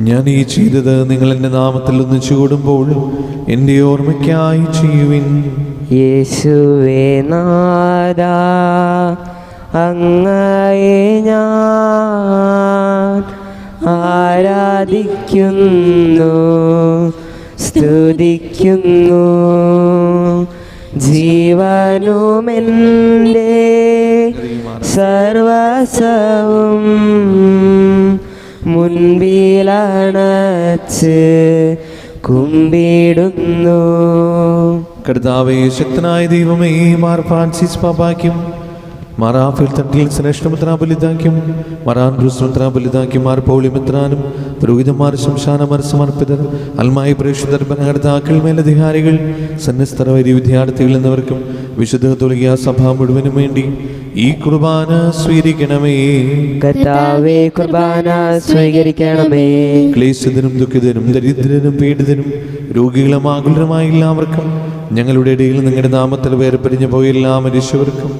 ഞാൻ ഈ ചെയ്തത് നിങ്ങൾ എൻ്റെ നാമത്തിൽ ഒന്നിച്ചു കൂടുമ്പോൾ എൻ്റെ ഓർമ്മയ്ക്കായി ചെയ്യുവിൻ. യേശുവേ നാഥാ, അങ്ങയെ ഞാൻ ആരാധിക്കുന്നു, സ്തുതിക്കുന്നു. ജീവനുമെൻ്റെ സർവസവും മുൻപിലണച്ച് കുമ്പിടുന്നു. കർത്താവേ, ശക്തനായ ദൈവമേ, മാർ ഫ്രാൻസിസ് പാപ്പായ്ക്കും മാറാഫിൽ തട്ടിൽ ശ്രേഷ്ഠമിത്രാബലിതാക്കും മറാൻ ബ്രൂസ്മിത്രാബലിതാക്കും മാർ പൗളിമിത്രാനും പുരോഹിതന്മാർ ശംശാനമാർ സമർപ്പിതർ അൽമായി പ്രേക്ഷിതർ ഭരണകർത്താക്കൾ മേലധികാരികൾ സന്യസ്തർ വരി വിദ്യാർത്ഥികൾ എന്നിവർക്കും വിശുദ്ധ തുലകിയ സഭ മുഴുവനും വേണ്ടി ഈ കുർബാന സ്വീകരിക്കണമേ. കർത്താവേ, കുർബാന സ്വീകരിക്കണമേ. ക്ലേശിതരും ദുഃഖിതരും ദരിദ്രരും പീഡിതരും രോഗികളും ആകുലരുമായ എല്ലാവർക്കും ഞങ്ങളുടെ ഇടയിൽ നിങ്ങളുടെ നാമത്തിൽ വേർപിരിഞ്ഞു പോയ എല്ലാ മനുഷ്യവർക്കും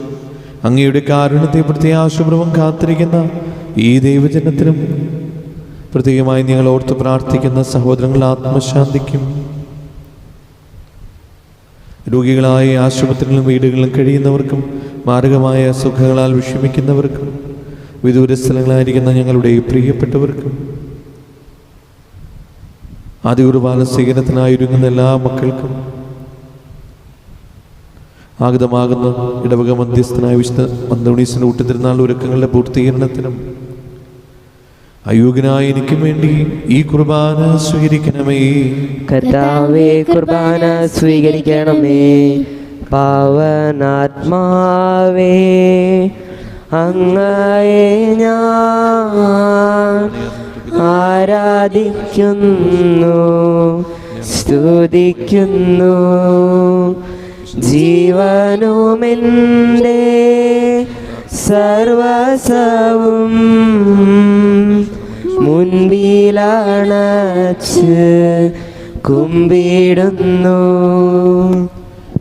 അങ്ങയുടെ കാരുണ്യത്തെ പ്രത്യാശപൂർവം കാത്തിരിക്കുന്ന ഈ ദൈവജനത്തിനും പ്രത്യേകമായി ഞങ്ങൾ ഓർത്ത് പ്രാർത്ഥിക്കുന്ന സഹോദരങ്ങൾ ആത്മശാന്തിക്കും രോഗികളായ ആശുപത്രികളിലും വീടുകളിലും കഴിയുന്നവർക്കും മാരകമായ സുഖങ്ങളാൽ വിഷമിക്കുന്നവർക്കും വിദൂര സ്ഥലങ്ങളായിരിക്കുന്ന ഞങ്ങളുടെ പ്രിയപ്പെട്ടവർക്കും ആദ്യ കുർബാന സ്വീകരണത്തിനായി ഒരുങ്ങുന്ന എല്ലാ മക്കൾക്കും ആഗതമാകുന്ന ഇടവക മധ്യസ്ഥനായ വിശുദ്ധ അന്തോണീസിന്റെ ഊട്ടുതിരുന്നാൾ ഒരുക്കങ്ങളുടെ പൂർത്തീകരണത്തിനും അയോഗ്യനായ എനിക്കും വേണ്ടി ഈ കുർബാന സ്വീകരിക്കണമേ. കർത്താവേ, കുർബാന സ്വീകരിക്കണമേ. പാവനാത്മാവേ, അങ്ങയെ ഞാൻ ആരാധിക്കുന്നു, സ്തുതിക്കുന്നു. ജീവനുമെൻ്റെ സർവസവും മുൻപിലണച്ച് കുമ്പിടുന്നു.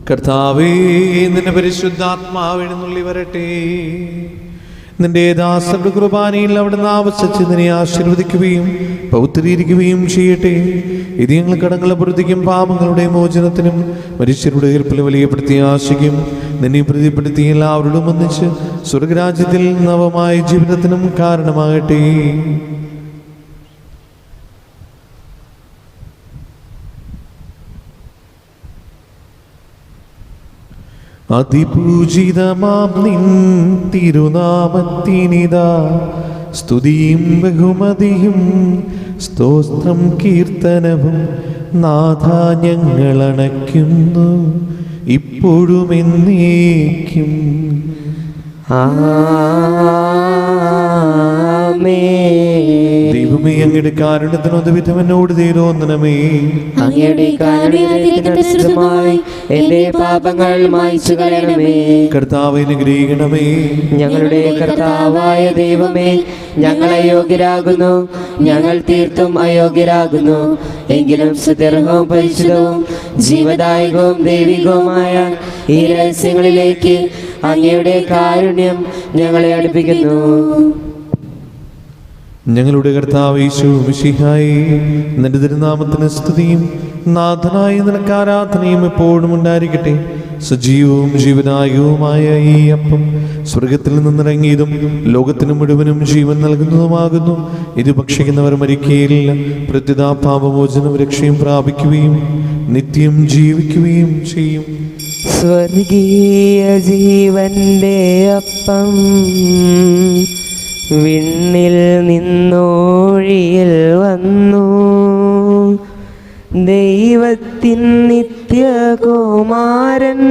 കർത്താവേ, നിന്റെ പരിശുദ്ധാത്മാവ് എഴുന്നള്ളി വരട്ടെ. നിന്റെ ദാസരുടെ കുർബാനയിൽ അവിടുന്ന് ആവസിച്ച് നിന്നെ ആശീർവദിക്കുകയും പൗത്രീകരിക്കുകയും ചെയ്യട്ടെ. ഇത് ഞങ്ങൾ കടങ്ങളുടെ പ്രതിക്കും പാപങ്ങളുടെ മോചനത്തിനും മനുഷ്യരുടെ ഏർപ്പിൽ വലിയ പ്രത്യാശയ്ക്കും നിന്നെ പ്രതിപ്പെടുത്തി എല്ലാവരോടും ഒന്നിച്ച് സ്വർഗരാജ്യത്തിൽ നവമായ ജീവിതത്തിനും കാരണമാകട്ടെ. അതിപൂജിതമാം നിൻ തിരുനാമത്തിനിതാ സ്തുതിയും ബഹുമതിയും സ്തോത്രം കീർത്തനവും നാഥ ഞങ്ങളണയ്ക്കുന്നു ഇപ്പോഴും എന്നേക്കും. ആമേൻ. ദൈവമേ, അങ്ങയുടെ കാരുണ്യത്തിനൊന്ന് വിധം എന്നോട് തീരോന്നണമേ. അങ്ങയുടെ കാരുണ്യത്തിനനുസൃതമായി എന്റെ പാപങ്ങൾ മായ്ച്ചു കളയണമേ. കർത്താവേ, അനുഗ്രഹിക്കണമേ. ഞങ്ങളുടെ കർത്താവായ ദൈവമേ, ഞങ്ങൾ അയോഗ്യരാകുന്നു, ഞങ്ങൾ തീർത്തും അയോഗ്യരാകുന്നു. എങ്കിലും സുദീർഘവും പരിശുദ്ധവും ജീവദായകവും ദൈവികവുമായ ഈ രഹസ്യങ്ങളിലേക്ക് അങ്ങയുടെ കാരുണ്യം ഞങ്ങളെ അടുപ്പിക്കുന്നു. ഞങ്ങളുടെ കർത്താവ് യേശു മിശിഹായേ, നിന്റെ തിരുനാമത്തിന് സ്തുതിയും നാഥനായ നിനക്ക് ആരാധനയും എപ്പോഴും ഉണ്ടായിരിക്കട്ടെ. സജീവവും ജീവനായകവുമായ ഈ അപ്പം സ്വർഗത്തിൽ നിന്നിറങ്ങിയതും ലോകത്തിന് മുഴുവനും ജീവൻ നൽകുന്നതുമാകുന്നു. ഇത് ഭക്ഷിക്കുന്നവർ മരിക്കുകയില്ല, പ്രത്യുത പാപമോചനം രക്ഷയും പ്രാപിക്കുകയും നിത്യം ജീവിക്കുകയും ചെയ്യും. സ്വർഗീയ ജീവന്റെ അപ്പം വിണ്ണിൽ നിന്നോഴിയിൽ വന്നു. ദൈവത്തിൻ നിത്യകുമാരൻ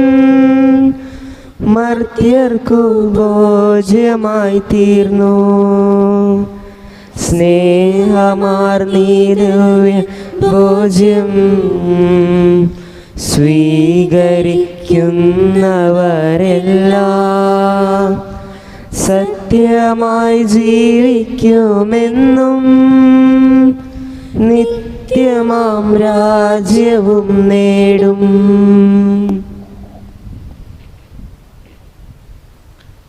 മർത്യർക്കു ഭോജ്യമായി തീർന്നു. സ്നേഹമാർന്നീരവ്യ ഭോജ്യം സ്വീകരിക്കുന്നവരെല്ലാം സത്യമായി ജീവിക്കുമെന്നും നിത്യമാം രാജ്യവും നേടും.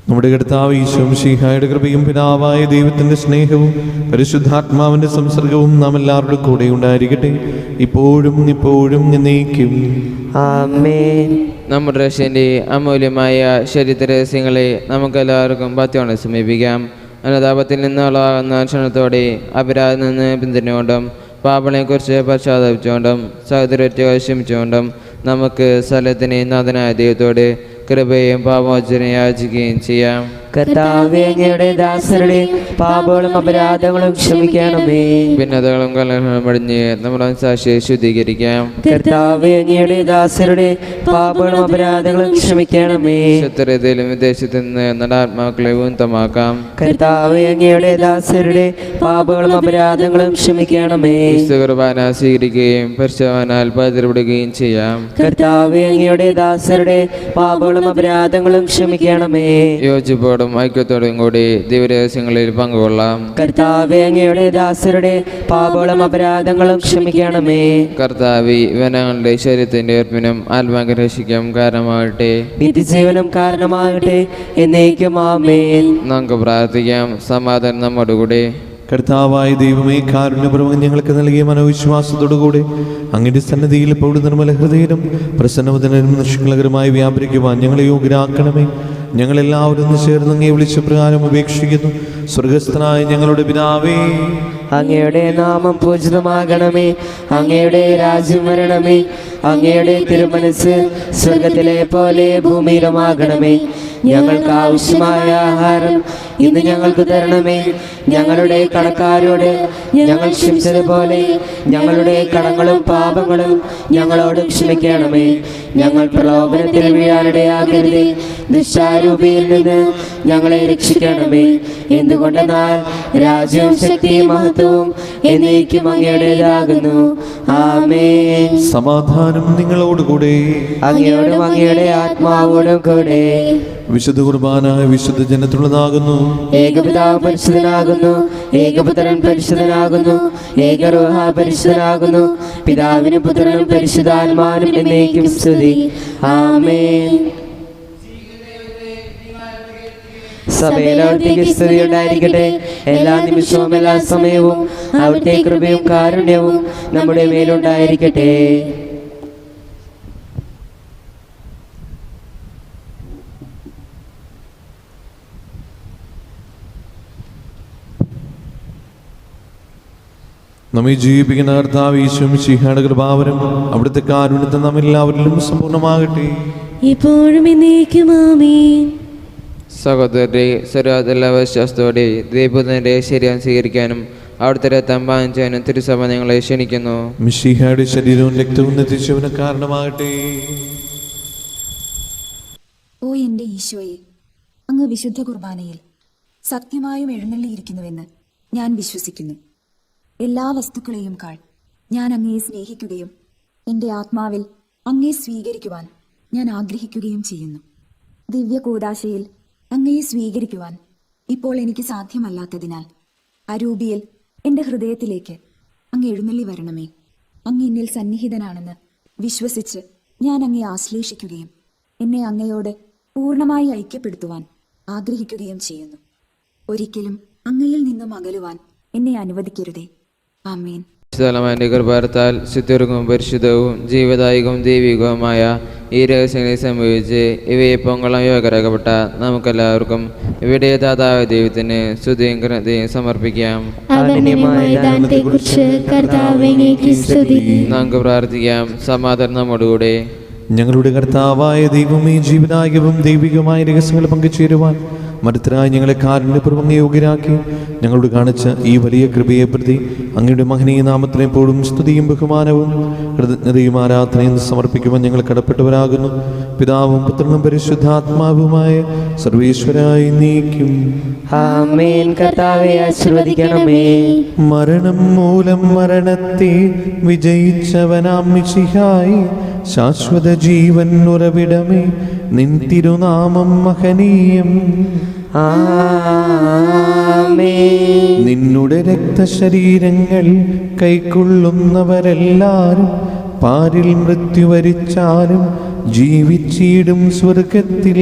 നമ്മുടെ കർത്താവ് യേശു മിശിഹായുടെ കൃപയും പിതാവായ ദൈവത്തിന്റെ സ്നേഹവും പരിശുദ്ധാത്മാവിന്റെ സംസർഗവും നാം എല്ലാവരുടെ കൂടെ ഉണ്ടായിരിക്കട്ടെ, ഇപ്പോഴും എപ്പോഴും എന്നേക്കും. ആമേൻ. നമ്മുടെ രക്ഷൻ്റെ അമൂല്യമായ ശരീര രഹസ്യങ്ങളെ നമുക്കെല്ലാവർക്കും ഭക്തിയോടെ സമീപിക്കാം. അനുതാപത്തിൽ നിന്നുള്ളാകുന്ന ക്ഷണത്തോടെ അപരാധത്തിൽ നിന്ന് പിന്തിരിഞ്ഞുകൊണ്ടും പാപങ്ങളെക്കുറിച്ച് പശ്ചാത്തപിച്ചുകൊണ്ടും സഹോദരത്തെ ക്ഷമിച്ചുകൊണ്ടും നമുക്ക് സ്ഥലത്തിന് നാഥനായ ദൈവത്തോട് കൃപയും പാപമോചനം യാചിക്കുകയും ചെയ്യാം. കർത്താവേ, അങ്ങയുടെ ദാസരുടെ പാപങ്ങളും അപരാധങ്ങളും ക്ഷമിക്കണമേ. ഭിന്നതകളും കലഹങ്ങളും അടിഞ്ഞ് നമ്മുടെ സാക്ഷിയെ ശുദ്ധീകരിക്കാം. കർത്താവേ, അങ്ങയുടെ ദാസരുടെ പാപങ്ങളും അപരാധങ്ങളും ക്ഷമിക്കണമേ. ശത്രുതയിലും വിദേശത്തു നിന്ന് നമ്മുടെ ആത്മാക്കളെ ഉന്നതമാക്കാം. കർത്താവേ, അങ്ങയുടെ ദാസരുടെ പാപങ്ങളും അപരാധങ്ങളും ക്ഷമിക്കണമേ. വിശുദ്ധ കുർബാന സ്വീകരിക്കുകയും പരിശുദ്ധവാനാൽ പതിരപ്പെടുകയും ചെയ്യാം. കർത്താവേ, അങ്ങയുടെ ദാസരുടെ പാപങ്ങളും അപരാധങ്ങളും ക്ഷമിക്കണമേ. യോജിപ്പോടും ഐക്യത്തോടും കൂടി ദിവരഹസ്യങ്ങളിൽ പങ്കുകൊള്ളാം. കർത്താവേ, അങ്ങയുടെ ദാസരുടെ പാപങ്ങളും അപരാധങ്ങളും ക്ഷമിക്കണമേ. കർത്താവി വനങ്ങളുടെ ശരീരത്തിന്റെ ഏർപ്പിനും ആത്മാക്ക രക്ഷിക്കും കാരണമാകട്ടെ, നിത്യജീവനം കാരണമാകട്ടെ, എന്നേക്കും ആമേൻ. നമുക്ക് പ്രാർത്ഥിക്കാം. സമാധാനം നമ്മോടുകൂടി. കർത്താവായ ദൈവമേ, കാരുണ്യപൂർവ്വം ഞങ്ങൾക്ക് നൽകിയ മനോവിശ്വാസത്തോടുകൂടി അങ്ങയുടെ സന്നദ്ധിയിൽ എപ്പോഴും നിർമ്മല ഹൃദയരും പ്രസന്നവദനരും നിഷ്കളങ്കരമായി വ്യാപരിക്കുവാൻ ഞങ്ങളെ യോഗ്യരാക്കണമേ. ഞങ്ങളെല്ലാവരും ചേർന്ന് അങ്ങയെ വിളിച്ച പ്രകാരം അപേക്ഷിക്കുന്നു. സ്വർഗസ്ഥനായ ഞങ്ങളുടെ പിതാവേ, അങ്ങയുടെ നാമം പൂജിതമാകണമേ. അങ്ങയുടെ രാജ്യം വരണമേ. അങ്ങയുടെ തിരുമനസ് സ്വർഗത്തിലെ പോലെ ഭൂമിയിലുമാകണമേ. ഞങ്ങൾക്ക് ആവശ്യമായ ആഹാരം ഇന്ന് ഞങ്ങൾക്ക് തരണമേ. ഞങ്ങളുടെ കടക്കാരോട് ഞങ്ങൾ ക്ഷമിച്ചതുപോലെ ഞങ്ങളുടെ കടങ്ങളും പാപങ്ങളും ഞങ്ങളോട് ക്ഷമിക്കണമേ. ഞങ്ങൾ പ്രലോഭനത്തിൽ വീഴാനിടയാകരുതേ, ദുഷ്ടാരൂപിയിൽ നിന്ന് ഞങ്ങളെ രക്ഷിക്കണമേ. എന്തുകൊണ്ടെന്നാൽ രാജ്യവും ശക്തിയും മഹത്വവും എന്നേക്കും അങ്ങയുടേതാകുന്നു. ആമേൻ. സമാധാനം നിങ്ങളോടുകൂടെ. അങ്ങയോടും അങ്ങയുടെ ആത്മാവോടും കൂടെ. വിശുദ്ധ കുർബാന വിശുദ്ധ ജനത്തിലുള്ളതാകുന്നു. ഏകപിതാവ് പരിശുദ്ധനാകുന്നു, ഏകപുത്രൻ പരിശുദ്ധനാകുന്നു, ഏകരൂഹ പരിശുദ്ധനാകുന്നു. പിതാവിനും പുത്രനും പരിശുദ്ധാത്മാവിനും എന്നേക്കും സ്തുതി. ആമേൻ. സഭയിലവിടത്തേക്ക് സ്തുതി ഉണ്ടായിരിക്കട്ടെ. എല്ലാ നിമിഷവും എല്ലാ സമയവും അവിടുത്തെ കൃപയും കാരുണ്യവും നമ്മുടെ മേലുണ്ടായിരിക്കട്ടെ. നമ്മെ ജീവിപ്പിക്കുന്ന കർത്താവ് യേശു മിശിഹായുടെ കൃപാവരം അവിടുത്തെ കാരുണ്യത്തെ നാം എല്ലാവരിലും സമ്പൂർണ്ണമാകട്ടെ, ഇപ്പോഴും എന്നേക്കും ആമേൻ. സഹോദരരെ, സർവ്വതെല്ലാ വിശ്വാസത്തോടെ ദൈവത്തിന്റെ ശരീരം സ്വീകരിക്കാനും അവിടുത്തെ രക്തം പാനം ചെയ്യാനും തിരുസഭ ഞങ്ങളെ ക്ഷണിക്കുന്നു. മിശിഹായുടെ ശരീരവും രക്തവും നിത്യജീവന് കാരണമാകട്ടെ. എൻ്റെ ഈശോയെ, അങ്ങ് വിശുദ്ധ കുർബാനയിൽ സത്യമായും എഴുന്നള്ളിയിരിക്കുന്നുവെന്ന് ഞാൻ വിശ്വസിക്കുന്നു. എല്ലാ വസ്തുക്കളെയും കാൾ ഞാൻ അങ്ങയെ സ്നേഹിക്കുകയും എൻ്റെ ആത്മാവിൽ അങ്ങയെ സ്വീകരിക്കുവാൻ ഞാൻ ആഗ്രഹിക്കുകയും ചെയ്യുന്നു. ദിവ്യ കൂദാശയിൽ അങ്ങയെ സ്വീകരിക്കുവാൻ ഇപ്പോൾ എനിക്ക് സാധ്യമല്ലാത്തതിനാൽ അരൂപിയിൽ എൻ്റെ ഹൃദയത്തിലേക്ക് അങ്ങ് എഴുന്നള്ളി വരണമേ. അങ്ങ് എന്നിൽ സന്നിഹിതനാണെന്ന് വിശ്വസിച്ച് ഞാൻ അങ്ങയെ ആശ്ലേഷിക്കുകയും എന്നെ അങ്ങയോട് പൂർണ്ണമായി ഐക്യപ്പെടുത്തുവാൻ ആഗ്രഹിക്കുകയും ചെയ്യുന്നു. ഒരിക്കലും അങ്ങയിൽ നിന്നും അകലുവാൻ എന്നെ അനുവദിക്കരുതേ. ആമേൻ. വിശുദ്ധമായ കൃപാർത്താൽ ശുദ്ധർക്കും പരിശുദ്ധവും ജീവദായകവും ദൈവികവുമായ ഈ രഹസ്യങ്ങളെ സംഭവിച്ച് ഇവയെ പൊങ്കളം യോഗരാക്കപ്പെട്ട നമുക്കെല്ലാവർക്കും ഇവിടെ ദാതാവായ ദൈവത്തിന് സ്തുതിയും കൃതയും സമർപ്പിക്കാം. നമുക്ക് പ്രാർത്ഥിക്കാം. സമാധാനം നമ്മോടുകൂടെ. ഞങ്ങളുടെ കർത്താവായ ദൈവമേ, ജീവനായകവും ദൈവികമായ രഹസ്യങ്ങൾ പങ്കുചേരുവാൻ മരുത്തരായി ഞങ്ങളെ കാരുണ്യപൂർവ്വം യോഗ്യരാക്കി ഞങ്ങളോട് കാണിച്ച ഈ വലിയ കൃപയെ പ്രതി അങ്ങയുടെ മഹനീയ നാമത്തിന് എപ്പോഴും സ്തുതിയും ബഹുമാനവും കൃതജ്ഞതയും ആരാധനയും സമർപ്പിക്കുവാൻ ഞങ്ങൾ കടപ്പെട്ടവരാകുന്നു. പിതാവും പുത്രനും പരിശുദ്ധാത്മാവുമായ സർവേശ്വരായി നീക്കും. ആമേൻ. കർത്താവേ ആശീർവദിക്കണമേ. മരണം മൂലം മരണത്തെ വിജയിച്ചവനാം മിശിഹായി, ശാശ്വത ജീവൻ ഉറവിടമേ, നിൻ തിരുനാമം മഹനീയം. ആമേൻ. നിന്നുടെ രക്തശരീരങ്ങൾ കൈക്കൊള്ളുന്നവരെല്ലാരും പാരിൽ മൃത്യു വരിച്ചാലും ജീവിച്ചിടും സ്വർഗത്തിൽ.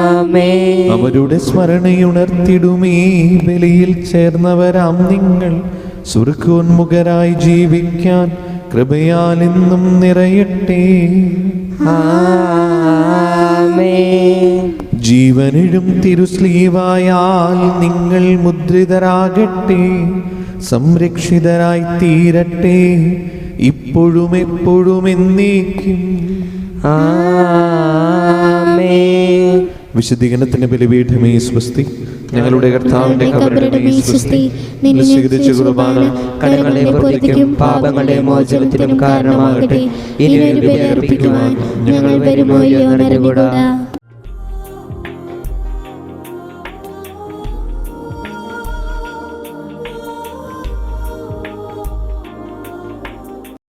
ആമേൻ. അവരുടെ സ്മരണയുണർത്തിടുമേ ബലിയിൽ ചേർന്നവരാം നിങ്ങൾ സ്വർഗോന്മുഖരായി ജീവിക്കാൻ കൃപയാൽ എന്നും നിറയട്ടെ. ആമേൻ. ജീവനിടും തിരുസ്ലീവായാൽ നിങ്ങൾ മുദ്രിതരാകട്ടെ, സംരക്ഷിതരായി തീരട്ടെ, ഇപ്പോഴും എപ്പോഴും എന്നേക്കും. ആമേൻ. വിശുദ്ധീകരണത്തിന്റെ ബലിപീഠമേ സ്വസ്തി. ഞങ്ങളുടെ കർത്താവിന്റെ കബറിടമേ സ്വസ്തി. നിന്നെ സ്വീകരിച്ച കുർബാന കടങ്ങളുടെ പൊറുതിക്കും പാപങ്ങളുടെ മോചനത്തിനും കാരണമാകട്ടെ. ഇനി ഒരു ബലി അർപ്പിക്കുവാൻ ഞങ്ങൾ വരുമോ എന്നറിഞ്ഞുകൂടാ.